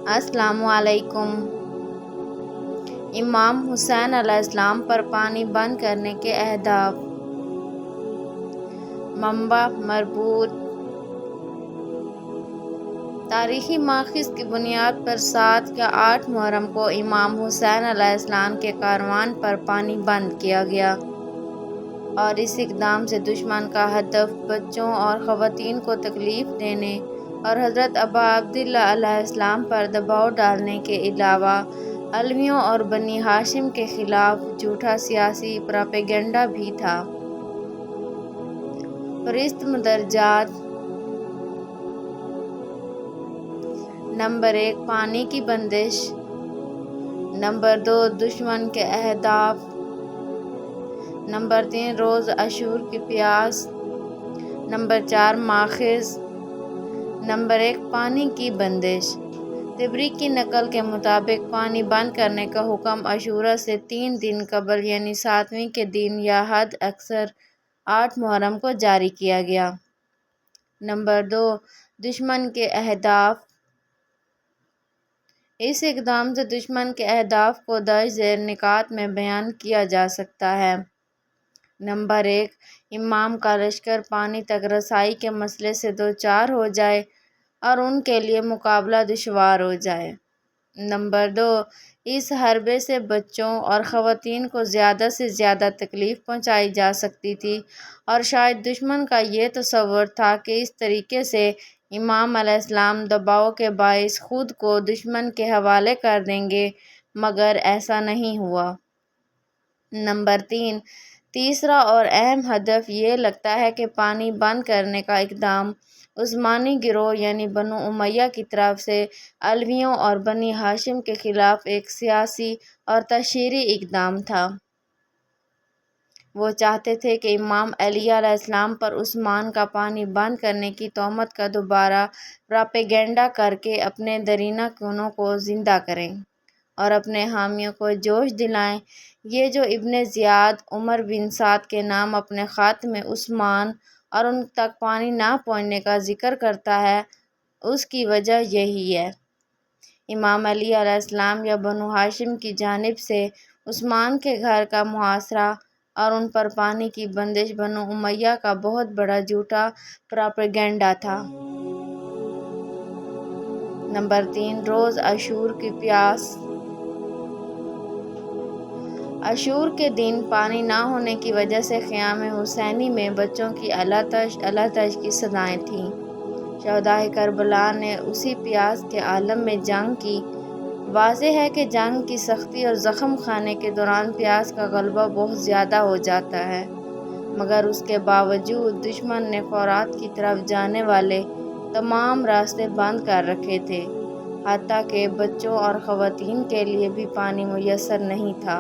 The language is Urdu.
السلام علیکم۔ امام حسین علیہ السلام پر پانی بند کرنے کے اہداف۔ منبع مربوط تاریخی ماخذ کی بنیاد پر 7 یا 8 محرم کو امام حسین علیہ السلام کے کاروان پر پانی بند کیا گیا اور اس اقدام سے دشمن کا ہدف بچوں اور خواتین کو تکلیف دینے اور حضرت ابا عبداللہ علیہ السلام پر دباؤ ڈالنے کے علاوہ علویوں اور بنی ہاشم کے خلاف جھوٹا سیاسی پراپیگنڈا بھی تھا۔ فہرست مندرجات: نمبر 1 پانی کی بندش۔ نمبر 2 دشمن کے اہداف۔ نمبر 3 روز عاشور کی پیاس۔ نمبر 4 ماخذ۔ نمبر 1 پانی کی بندش۔ طبری کی نقل کے مطابق پانی بند کرنے کا حکم عاشورہ سے 3 دن قبل یعنی 7ویں کے دن یا حد اکثر 8 محرم کو جاری کیا گیا۔ نمبر 2 دشمن کے اہداف۔ اس اقدام سے دشمن کے اہداف کو درج ذیل نکات میں بیان کیا جا سکتا ہے۔ نمبر 1 امام کا لشکر پانی تک رسائی کے مسئلے سے دوچار ہو جائے اور ان کے لیے مقابلہ دشوار ہو جائے۔ نمبر 2 اس حربے سے بچوں اور خواتین کو زیادہ سے زیادہ تکلیف پہنچائی جا سکتی تھی اور شاید دشمن کا یہ تصور تھا کہ اس طریقے سے امام علیہ السلام دباؤ کے باعث خود کو دشمن کے حوالے کر دیں گے، مگر ایسا نہیں ہوا۔ نمبر 3 تیسرا اور اہم ہدف یہ لگتا ہے کہ پانی بند کرنے کا اقدام عثمانی گروہ یعنی بنو امیہ کی طرف سے علویوں اور بنی ہاشم کے خلاف ایک سیاسی اور تشہیری اقدام تھا۔ وہ چاہتے تھے کہ امام علی علیہ السلام پر عثمان کا پانی بند کرنے کی تہمت کا دوبارہ پراپیگنڈا کر کے اپنے دیرینہ خونوں کو زندہ کریں اور اپنے حامیوں کو جوش دلائیں۔ یہ جو ابن زیاد عمر بن سعد کے نام اپنے خط میں عثمان اور ان تک پانی نہ پہنچنے کا ذکر کرتا ہے، اس کی وجہ یہی ہے۔ امام علی علیہ السلام یا بنو ہاشم کی جانب سے عثمان کے گھر کا محاصرہ اور ان پر پانی کی بندش بنو امیہ کا بہت بڑا جھوٹا پراپیگنڈا تھا۔ نمبر 3 روز عاشور کی پیاس۔ عاشور کے دن پانی نہ ہونے کی وجہ سے خیام حسینی میں بچوں کی اللہ تش کی صدائیں تھیں۔ شہدائے کربلا نے اسی پیاس کے عالم میں جنگ کی۔ واضح ہے کہ جنگ کی سختی اور زخم کھانے کے دوران پیاس کا غلبہ بہت زیادہ ہو جاتا ہے، مگر اس کے باوجود دشمن نے فرات کی طرف جانے والے تمام راستے بند کر رکھے تھے، حتیٰ کہ بچوں اور خواتین کے لیے بھی پانی میسر نہیں تھا۔